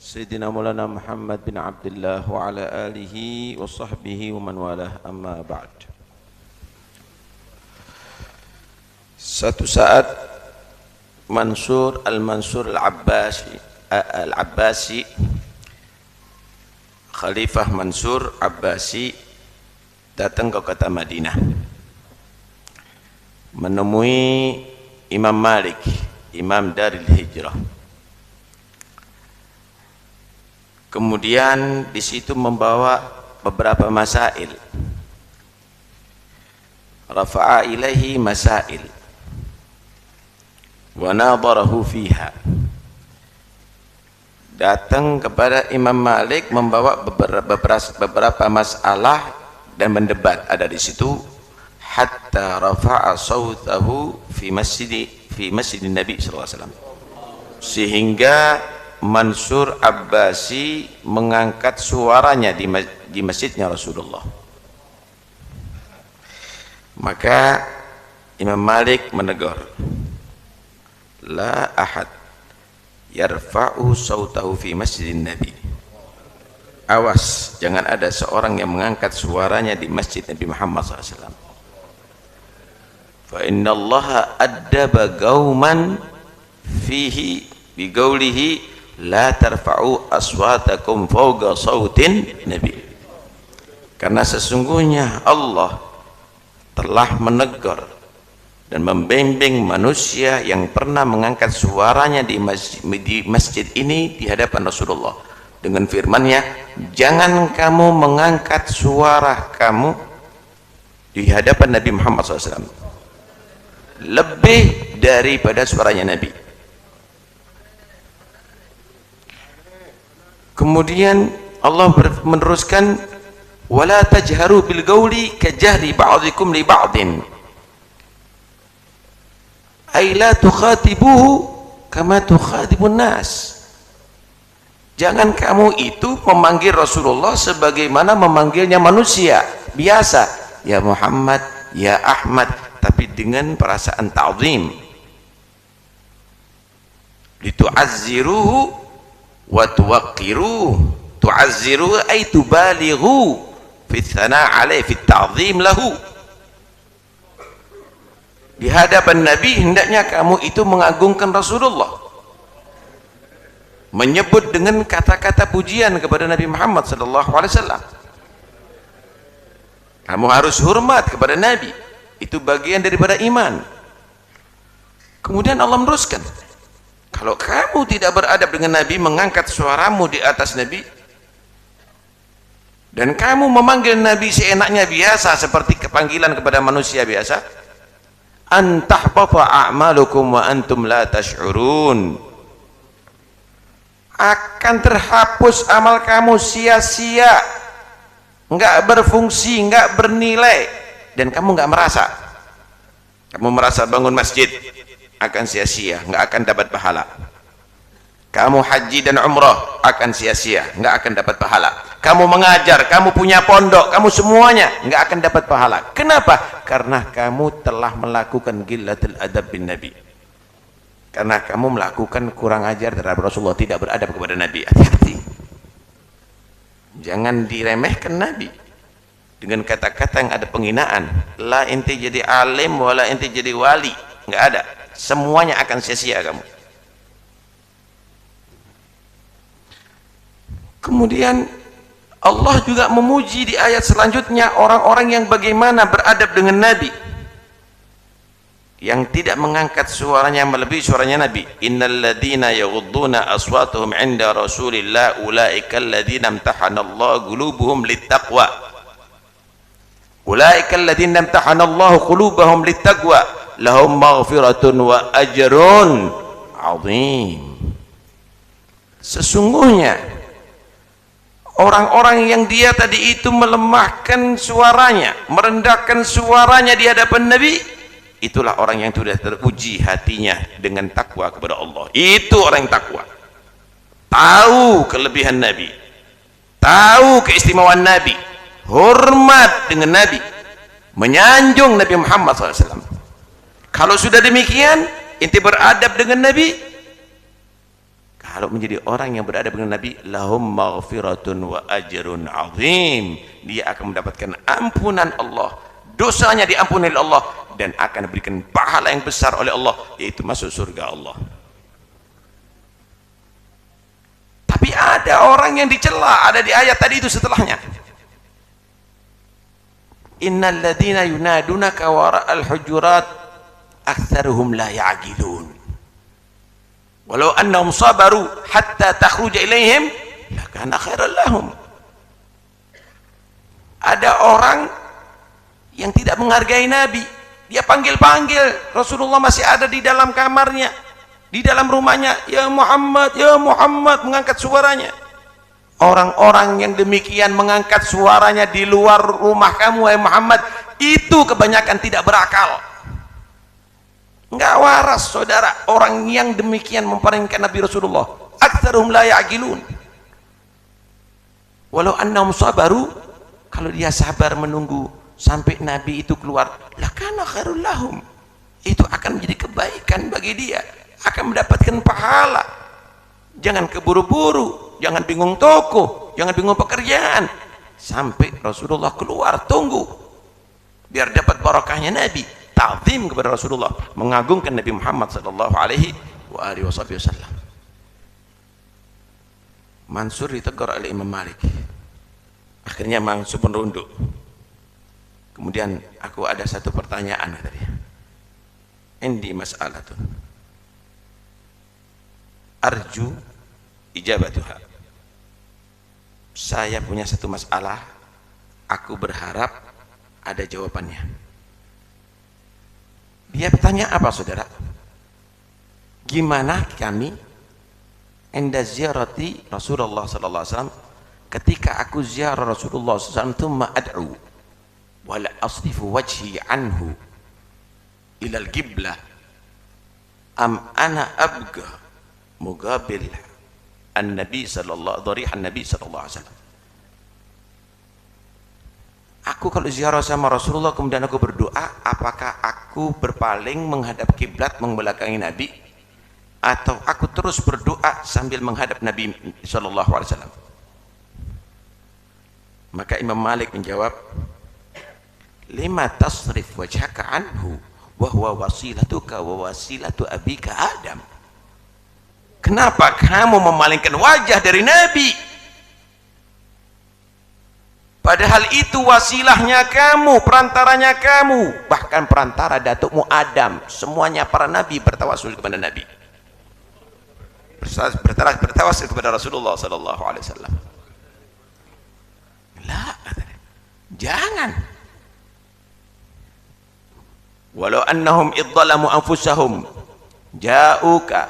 Sayyidina Maulana Muhammad bin Abdullah wa ala alihi wa sahbihi wa man walah, amma ba'd. Satu saat Mansur Al-Abbasi, Khalifah Mansur Abbasi datang ke kota Madinah menemui Imam Malik, Imam Daril Hijrah. Kemudian di situ membawa beberapa masail. Rafa'a ilaihi masail wa nadharahu fiha. Datang kepada Imam Malik membawa beberapa masalah dan mendebat ada di situ, hatta rafa'a sautahu fi masjid Nabi sallallahu alaihi wasallam, sehingga Mansur Abbasi mengangkat suaranya di masjidnya Rasulullah. Maka Imam Malik menegur, la ahad yarfa'u sautahu fi masjid Nabi. Awas, jangan ada seorang yang mengangkat suaranya di masjid Nabi Muhammad SAW. Fa inna allaha addaba qauman fihi biqaulihi la tarfa'u aswatakum fawqa sautin Nabi. Karena sesungguhnya Allah telah menegur dan membimbing manusia yang pernah mengangkat suaranya di masjid ini di hadapan Rasulullah dengan firman-Nya, jangan kamu mengangkat suara kamu di hadapan Nabi Muhammad SAW lebih daripada suaranya Nabi. Kemudian Allah meneruskan, wala tajharu bil qauli kajahri ba'dikum li ba'din, ay la tukhatibuhu kama tukhatibun nas. Jangan kamu itu memanggil Rasulullah sebagaimana memanggilnya manusia biasa, ya Muhammad, ya Ahmad, tapi dengan perasaan ta'zim. Litu'azziruhu wa tuwaqqiruhu. Tu'azziruhu ay tubalighu fi tsana' alaihi fi ta'zim lahu. Di hadapan Nabi hendaknya kamu itu mengagungkan Rasulullah, menyebut dengan kata-kata pujian kepada Nabi Muhammad sallallahu alaihi wasallam. Kamu harus hormat kepada Nabi, itu bagian daripada iman. Kemudian Allah meneruskan, kalau kamu tidak beradab dengan Nabi, mengangkat suaramu di atas Nabi, dan kamu memanggil Nabi seenaknya biasa seperti panggilan kepada manusia biasa, antahbata a'malukum wa antum la tash'urun, akan terhapus amal kamu sia-sia, enggak berfungsi, enggak bernilai, dan kamu enggak merasa. Kamu merasa bangun masjid akan sia-sia, enggak akan dapat pahala. Kamu haji dan umrah akan sia-sia, enggak akan dapat pahala. Kamu mengajar, kamu punya pondok, kamu semuanya enggak akan dapat pahala. Kenapa? Karena kamu telah melakukan gillatul adab bin Nabi. Karena kamu melakukan kurang ajar terhadap Rasulullah, tidak beradab kepada Nabi. Hati-hati, jangan diremehkan Nabi dengan kata-kata yang ada penghinaan. La inti jadi alim wala inti jadi wali, enggak ada. Semuanya akan sia-sia kamu. Kemudian Allah juga memuji di ayat selanjutnya orang-orang yang bagaimana beradab dengan Nabi, yang tidak mengangkat suaranya melebihi suaranya Nabi. Innal ladzina yaghudduna aswatahum 'inda Rasulillah ulaika alladzina imtahanallahu qulubuhum littaqwa. Ulaika alladzina imtahanallahu qulubahum littaqwa lahum maghfiratun wa ajrun 'azim. Sesungguhnya orang-orang yang dia tadi itu melemahkan suaranya, merendahkan suaranya di hadapan Nabi, itulah orang yang sudah teruji hatinya dengan takwa kepada Allah. Itu orang yang takwa, tahu kelebihan Nabi, tahu keistimewaan Nabi, hormat dengan Nabi, menyanjung Nabi Muhammad SAW. Kalau sudah demikian, inti beradab dengan Nabi, Kalau menjadi orang yang berada dengan Nabi, lahum maghfiratun wa ajrun azim, dia akan mendapatkan ampunan Allah, dosanya diampuni oleh Allah, dan akan diberikan pahala yang besar oleh Allah, yaitu masuk surga Allah. Tapi ada orang yang dicela, ada di ayat tadi itu setelahnya, innal ladzina yunadunaka wara'al hujurat aktsaruhum la ya'qilun walau annahum sabaru hatta takhruja ilaihim lakana khairan lahum. Ada orang yang tidak menghargai Nabi, dia panggil-panggil Rasulullah masih ada di dalam kamarnya, di dalam rumahnya, ya Muhammad, ya Muhammad, mengangkat suaranya. Orang-orang yang demikian mengangkat suaranya di luar rumah kamu, wahai Muhammad, itu kebanyakan tidak berakal, nggak waras, saudara. Orang yang demikian memperintahkan Nabi Rasulullah, aktsaruhum la ya'qilun walau annahum sabaru, kalau dia sabar menunggu sampai Nabi itu keluar, lakana khairul lahum, itu akan menjadi kebaikan bagi dia, akan mendapatkan pahala. Jangan keburu-buru, jangan bingung toko, jangan bingung pekerjaan, sampai Rasulullah keluar, tunggu biar dapat barokahnya Nabi. Ta'zim kepada Rasulullah, mengagungkan Nabi Muhammad sallallahu alaihi wasallam. Mansur ditegur oleh Imam Malik, akhirnya Mansur pun runduk. Kemudian, aku ada satu pertanyaan tadi, indi mas'alatun arju ijabatuha, saya punya satu masalah, aku berharap ada jawabannya. Dia bertanya apa, saudara? Gimana kami inda ziyarati Rasulullah sallallahu alaihi wasallam, ketika aku ziarah Rasulullah sallallahu alaihi wasallam, thumma ad'u wala asrifu wajhi anhu ila al-qiblah am ana abga mugabil an-nabi sallallahu dharihan nabi sallallahu alaihi wasallam. Aku kalau ziarah sama Rasulullah kemudian aku berdoa, apakah aku berpaling menghadap kiblat membelakangi Nabi, atau aku terus berdoa sambil menghadap Nabi sallallahu alaihi wasallam? Maka Imam Malik menjawab, lima tasrif wajhaka anhu wa huwa wasilatuka wa wasilatu abika Adam. Kenapa kamu memalingkan wajah dari Nabi? Padahal itu wasilahnya kamu, perantaranya kamu, bahkan perantara datukmu Adam. Semuanya para nabi bertawasul kepada Nabi, bertawasul kepada Rasulullah sallallahu alaihi wasallam. La, jangan. Walau annahum idzalamu anfusahum ja'uka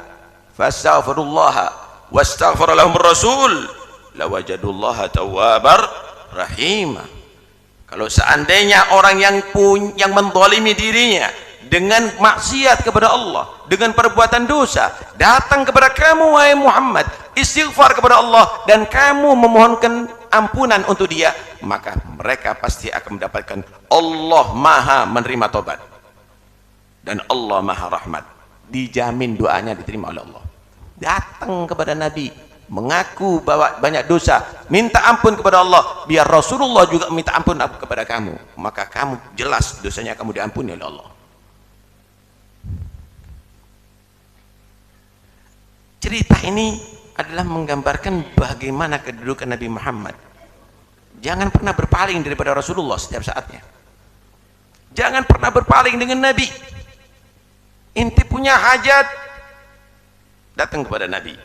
fastaghfirullaha wastaghfara lahum rasul lawajadullaha tawwabar rahimah. Kalau seandainya orang yang menzalimi dirinya dengan maksiat kepada Allah, dengan perbuatan dosa, datang kepada kamu wahai Muhammad, istighfar kepada Allah dan kamu memohonkan ampunan untuk dia, maka mereka pasti akan mendapatkan Allah Maha menerima tobat dan Allah Maha rahmat. Dijamin doanya diterima oleh Allah. Datang kepada Nabi, mengaku bahwa banyak dosa, minta ampun kepada Allah, biar Rasulullah juga minta ampun kepada kamu, maka kamu jelas dosanya kamu diampuni oleh Allah. Cerita ini adalah menggambarkan bagaimana kedudukan Nabi Muhammad. Jangan pernah berpaling daripada Rasulullah setiap saatnya. Jangan pernah berpaling dengan Nabi. Inti punya hajat, datang kepada Nabi,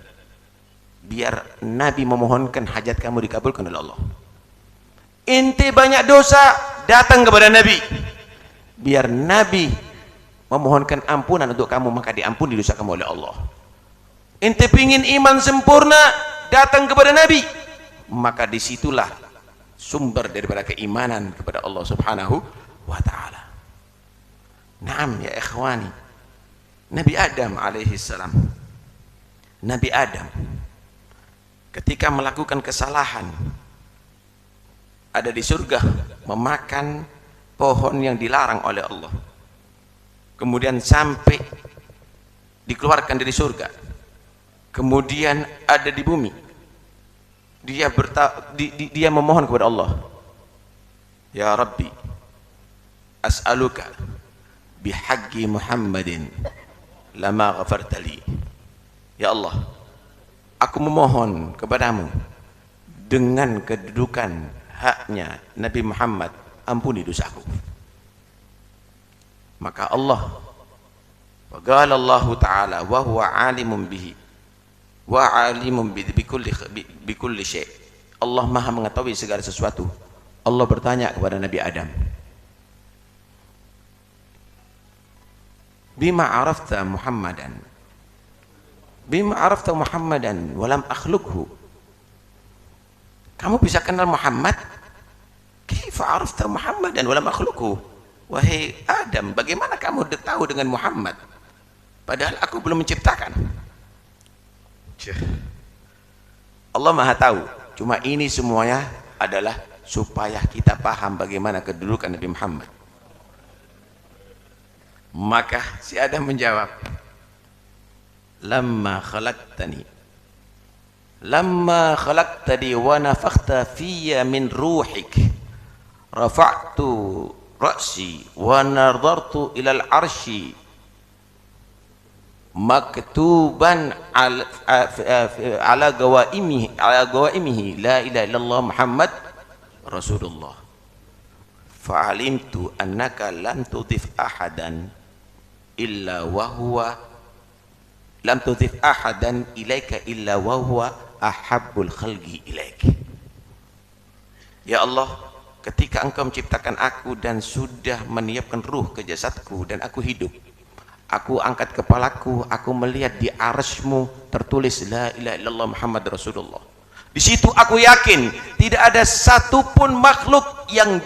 biar Nabi memohonkan hajat kamu dikabulkan oleh Allah. Inti banyak dosa, datang kepada Nabi, biar Nabi memohonkan ampunan untuk kamu, maka diampuni dosa kamu oleh Allah. Inti pingin iman sempurna, datang kepada Nabi, maka disitulah sumber daripada keimanan kepada Allah subhanahu wa ta'ala. Naam ya ikhwani, Nabi Adam alaihi salam, Nabi Adam ketika melakukan kesalahan, ada di surga memakan pohon yang dilarang oleh Allah, kemudian sampai dikeluarkan dari surga, kemudian ada di bumi, dia memohon kepada Allah, ya Rabbi as'aluka bihaqqi Muhammadin lama ghafartali. Ya Allah, aku memohon kepadamu dengan kedudukan haknya Nabi Muhammad, ampuni dosaku. Maka Allah, wa qala Allah Ta'ala wa huwa alimun bihi wa alimun bi kulli syai'. Allah Maha mengetahui segala sesuatu. Allah bertanya kepada Nabi Adam, bima arafta Muhammadan walam akhluqhu. Kamu bisa kenal Muhammad? Kaifa arafta Muhammadan walam akhluqhu? Wahai Adam, bagaimana kamu tahu dengan Muhammad padahal aku belum menciptakan? Allah Maha tahu. Cuma ini semuanya adalah supaya kita paham bagaimana kedudukan Nabi Muhammad. Maka si Adam menjawab, lamma khalaqtani wa nafakhta fiyya min ruhik rafa'tu ra'si wa nadartu ilal arshi maktuban ala gawaimihi la ilaha illallah Muhammad Rasulullah, fa'alimtu annaka lam tudhif ahadan illa wa huwa lam tudhif ahadan ilaika illa wa huwa ahabbul khalqi ilaik. Ya Allah, ketika engkau menciptakan aku dan sudah meniupkan ruh ke jasadku dan aku hidup, aku angkat kepalaku, aku melihat di arsy-Mu tertulis la ilaha illallah Muhammad Rasulullah. Di situ aku yakin tidak ada satupun makhluk yang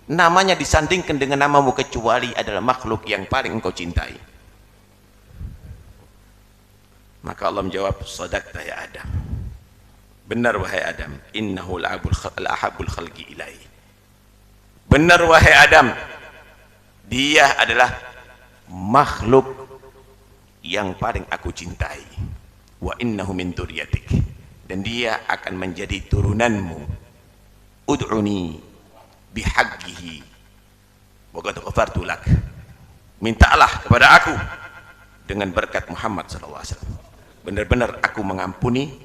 namanya disandingkan dengan namamu kecuali adalah makhluk yang paling engkau cintai. Maka Allah menjawab, sadaqta ya Adam. Benar wahai Adam, innahu al-ahabbul khalqi ilai. Benar wahai Adam, dia adalah makhluk yang paling aku cintai. Wa innahu min dzurriyyatik, dan dia akan menjadi turunanmu. Ud'uni bihaqqihi wa qad ghafartu lak. Mintalah kepada aku dengan berkat Muhammad sallallahu alaihi wasallam. Benar-benar aku mengampuni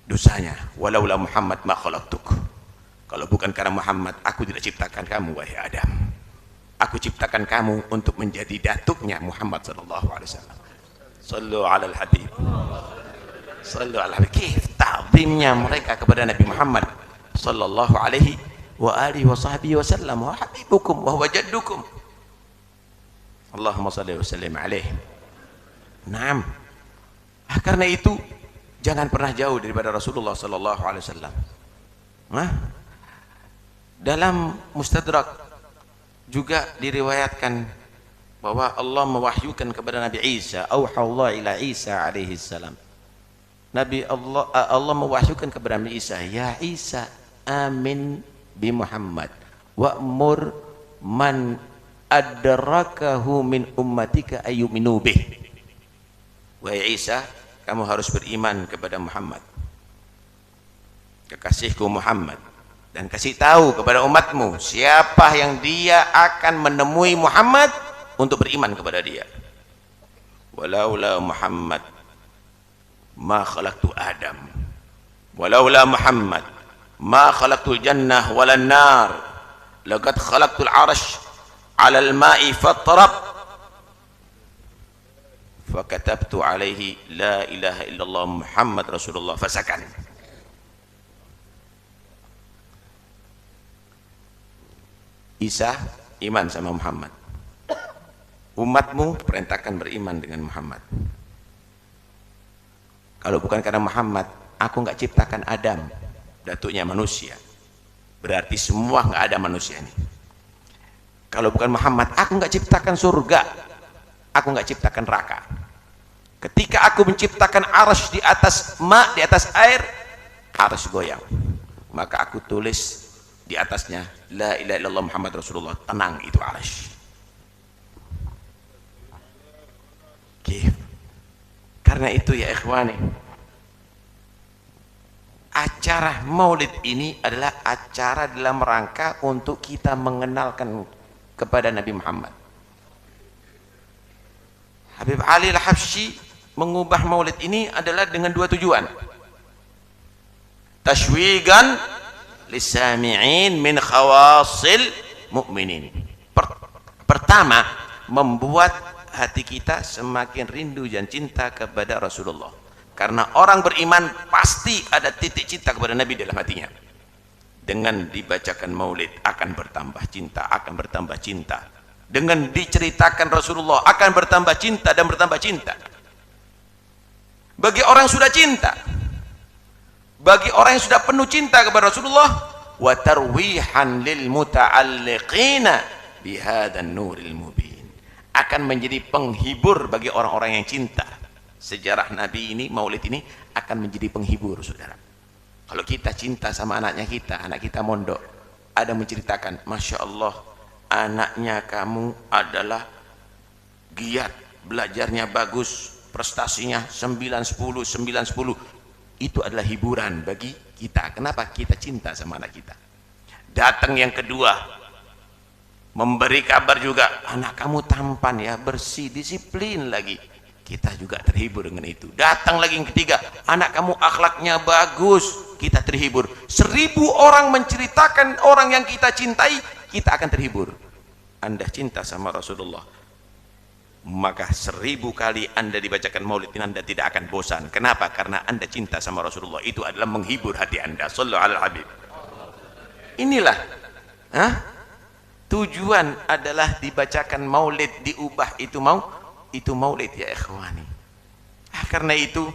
dosanya. Walaula Muhammad ma khalaqtuk. Kalau bukan karena Muhammad, aku tidak ciptakan kamu wahai Adam. Aku ciptakan kamu untuk menjadi datuknya Muhammad sallallahu alaihi wasallam. Sallu alal habib. Sallu alal habib. Kif ta'zimnya mereka kepada Nabi Muhammad sallallahu alaihi wa alihi wa sahbihi wasallam, wa habibukum wa huwa jaddukum. Allahumma salli wa sallim alaihi. Naam. Karena itu jangan pernah jauh daripada Rasulullah sallallahu alaihi wasallam. Dalam Mustadrak juga diriwayatkan bahwa Allah mewahyukan kepada Nabi Isa, auhallahu ila Isa alaihi salam. Allah mewahyukan kepada Nabi Isa, ya Isa amin bi Muhammad wa'mur man adrakahu min ummatika ayyuminu bih. Wahai Isa, kamu harus beriman kepada Muhammad, kekasihku Muhammad, dan kasih tahu kepada umatmu siapa yang dia akan menemui Muhammad untuk beriman kepada dia. Walaula Muhammad ma khalaqtu Adam, walaula Muhammad ma khalaqtul jannah walan nar, laqad khalaqtul arsh 'ala al-ma'i fatarab fakatabtu alaihi la ilaha illallah Muhammad Rasulullah fasakan. Isa iman sama Muhammad, umatmu perintahkan beriman dengan Muhammad. Kalau bukan karena Muhammad, aku nggak ciptakan Adam, datuknya manusia, berarti semua nggak ada manusia ini. Kalau bukan Muhammad, aku nggak ciptakan surga, aku nggak ciptakan neraka. Ketika aku menciptakan arsy di atas di atas air, arsy goyang, maka aku tulis di atasnya la ilaha illallah Muhammad Rasulullah, tenang itu arsy. Karena itu ya ikhwani, acara maulid ini adalah acara dalam rangka untuk kita mengenalkan kepada Nabi Muhammad. Habib Ali Al-Habsyi mengubah maulid ini adalah dengan dua tujuan. Tashwigan lisami'in min khawasil mu'minin. Pertama, membuat hati kita semakin rindu dan cinta kepada Rasulullah. Karena orang beriman pasti ada titik cinta kepada Nabi dalam hatinya. Dengan dibacakan maulid akan bertambah cinta, akan bertambah cinta. Dengan diceritakan Rasulullah akan bertambah cinta dan bertambah cinta. Bagi orang yang sudah cinta, bagi orang yang sudah penuh cinta kepada Rasulullah, wa tarwihan lil muta'alliqina bihadan nuril mubin, akan menjadi penghibur bagi orang-orang yang cinta. Sejarah Nabi ini, maulid ini akan menjadi penghibur, saudara. Kalau kita cinta sama anaknya kita, anak kita mondok, ada menceritakan, Masya Allah, anaknya kamu adalah giat, belajarnya bagus, prestasinya 9-10, 9-10. Itu adalah hiburan bagi kita. Kenapa? Kita cinta sama anak kita. Datang yang kedua, memberi kabar juga, anak kamu tampan ya, bersih, disiplin lagi. Kita juga terhibur dengan itu. Datang lagi yang ketiga, anak kamu akhlaknya bagus, kita terhibur. 1000 orang menceritakan orang yang kita cintai, kita akan terhibur. Anda cinta sama Rasulullah, maka 1000 kali Anda dibacakan maulid ini Anda tidak akan bosan. Kenapa? Karena Anda cinta sama Rasulullah. Itu adalah menghibur hati Anda. Sallallahu alaihi habib. Inilah tujuan adalah dibacakan maulid, diubah itu maulid ya ikhwani. Karena itu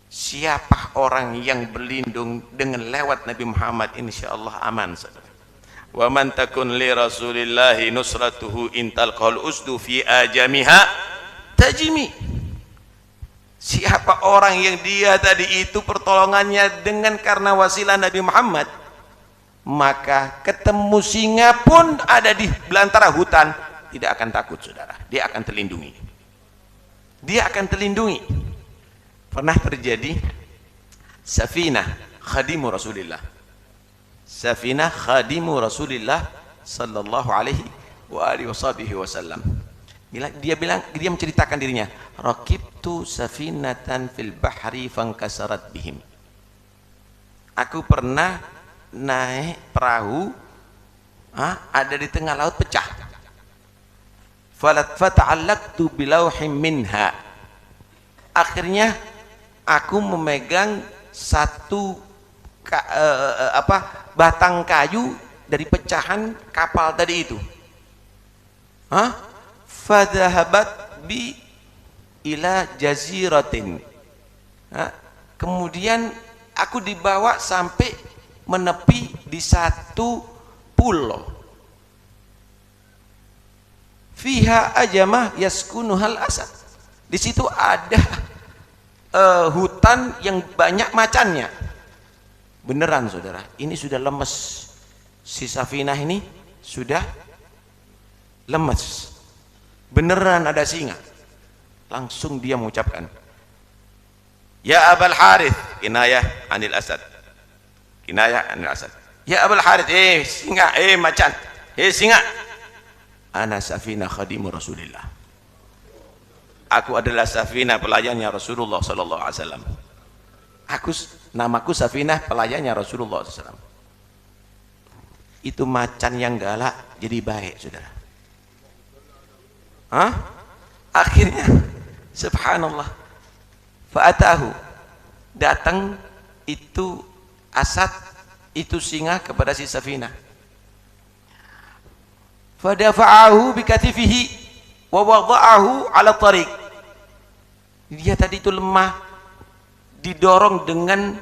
siapa orang yang berlindung dengan lewat Nabi Muhammad, insyaallah aman, saudara. Wa man takun li rasulillahi nusratuhu intal qaul usdu fi ajamiha tajimi. Siapa orang yang dia tadi itu pertolongannya dengan karena wasilah Nabi Muhammad, maka ketemu singa pun ada di belantara hutan tidak akan takut, saudara. Dia akan terlindungi. Dia akan terlindungi. Pernah terjadi Safinah khadimu Rasulillah. Safinah khadimu Rasulillah sallallahu alaihi wa alihi wasallam. Dia menceritakan dirinya, raqibtu safinatan fil bahri fankasarat bihim. Aku pernah naik perahu ada di tengah laut pecah. Fata'allaqtu bilauhim minha. Akhirnya aku memegang satu batang kayu dari pecahan kapal tadi itu. Fadhahabat bi ila jaziratin. Kemudian aku dibawa sampai menepi di satu pulau. Fiha ajamah yaskunuhal asad. Di situ ada hutan yang banyak macannya. Beneran, saudara, ini sudah lemes. Si Safinah ini sudah lemes. Beneran ada singa. Langsung dia mengucapkan, ya Abul Harith, kinayah anil asad. Kinayah anil asad. Ya Abul Harith, singa, macan, singa. Ana Safinah khadimu Rasulillah. Aku adalah Safinah, pelayannya Rasulullah sallallahu alaihi wasallam. Namaku Safinah, pelayannya Rasulullah sallallahu alaihi wasallam. Itu macan yang galak jadi baik, saudara. Akhirnya subhanallah, fa'atahu, datang itu asad, itu singa kepada si Safinah. Fadafa'ahu bikatifihi wa wada'ahu ala tariq. Dia tadi itu lemah, didorong dengan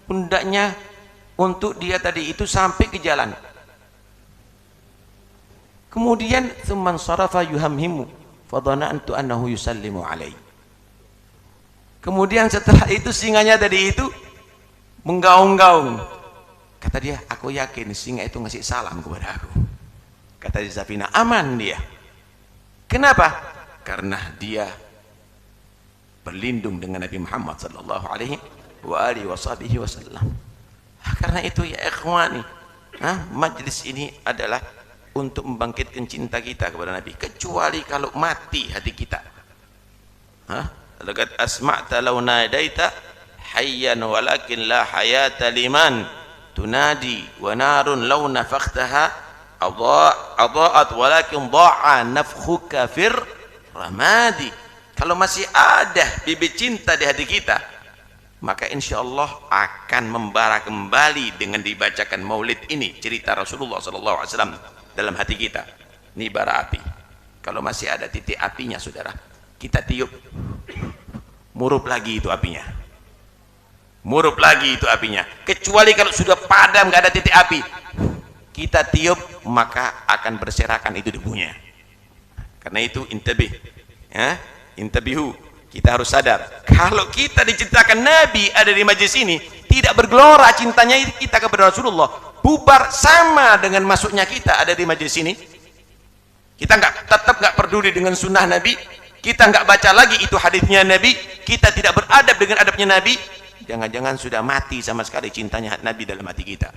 pundaknya untuk dia tadi itu sampai ke jalan. Kemudian tsumman sarafa yuhamhimu fadhanantu annahu yusallimu alaihi. Kemudian setelah itu singanya tadi itu menggaung-gaung. Kata dia, aku yakin singa itu ngasih salam kepada aku. Kata Safinah, aman dia. Kenapa? Karena dia berlindung dengan Nabi Muhammad sallallahu alaihi wasallam. Karena itu ya ikhwani, majlis ini adalah untuk membangkitkan cinta kita kepada Nabi, kecuali kalau mati hati kita. Laqad asma'ta law nadaita hayyan walakin la hayata liman tunadi wa narun law nafakhtaha adaat walakin dha'a nafkhuka fir ramadi. Kalau masih ada bibit cinta di hati kita, maka insya Allah akan membara kembali dengan dibacakan maulid ini, cerita Rasulullah SAW dalam hati kita. Ini bara api. Kalau masih ada titik apinya, saudara, kita tiup, murup lagi itu apinya, murup lagi itu apinya. Kecuali kalau sudah padam, nggak ada titik api, kita tiup, maka akan berserakan itu debunya. Karena itu intabih, intabihu, kita harus sadar, kalau kita diceritakan Nabi ada di majlis ini, tidak bergelora cintanya kita kepada Rasulullah, bubar sama dengan masuknya kita ada di majlis ini. Kita tetap nggak peduli dengan sunnah Nabi, kita nggak baca lagi itu hadisnya Nabi, kita tidak beradab dengan adabnya Nabi, jangan-jangan sudah mati sama sekali cintanya Nabi dalam hati kita.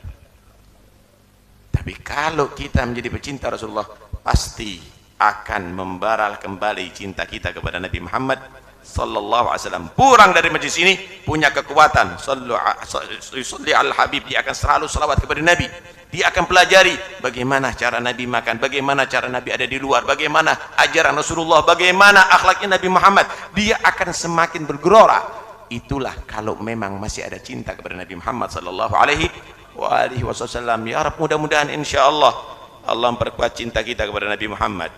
Tapi kalau kita menjadi pecinta Rasulullah, pasti akan membara kembali cinta kita kepada Nabi Muhammad sallallahu alaihi wasallam. Pulang dari majlis ini punya kekuatan, salli al habib, dia akan selalu selawat kepada Nabi. Dia akan pelajari bagaimana cara Nabi makan, bagaimana cara Nabi ada di luar, bagaimana ajaran Rasulullah, bagaimana akhlaknya Nabi Muhammad. Dia akan semakin bergelora. Itulah kalau memang masih ada cinta kepada Nabi Muhammad sallallahu alaihi wasallam. Ya Rabb, mudah-mudahan insyaallah Allah memperkuat cinta kita kepada Nabi Muhammad,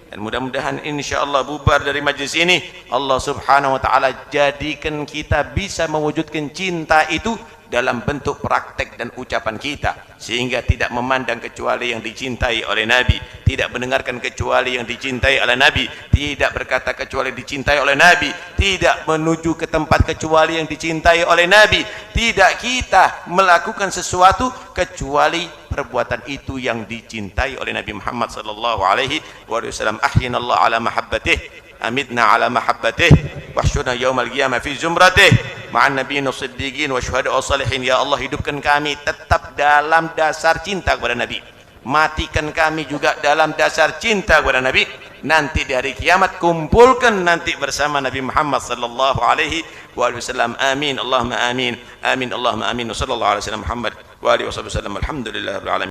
dan mudah-mudahan insyaallah bubar dari majlis ini Allah subhanahu wa ta'ala jadikan kita bisa mewujudkan cinta itu dalam bentuk praktek dan ucapan kita, sehingga tidak memandang kecuali yang dicintai oleh Nabi, tidak mendengarkan kecuali yang dicintai oleh Nabi, tidak berkata kecuali dicintai oleh Nabi, tidak menuju ke tempat kecuali yang dicintai oleh Nabi, tidak kita melakukan sesuatu kecuali perbuatan itu yang dicintai oleh Nabi Muhammad sallallahu alaihi wasallam. Ahyinallahu ala mahabbatih, amitna ala mahabbatih, wahsyurna yaumal qiyamah fi zumratih ma'an nabiyyin siddiqin wa syuhada wa salihin. Ya Allah, hidupkan kami tetap dalam dasar cinta kepada Nabi, matikan kami juga dalam dasar cinta kepada Nabi. Nanti di hari kiamat kumpulkan nanti bersama Nabi Muhammad sallallahu alaihi wasallam. Amin Allahumma amin, amin Allahumma amin. Sallallahu alaihi wasallam Muhammad wa alihi wasallam. Alhamdulillahirabbil alamin.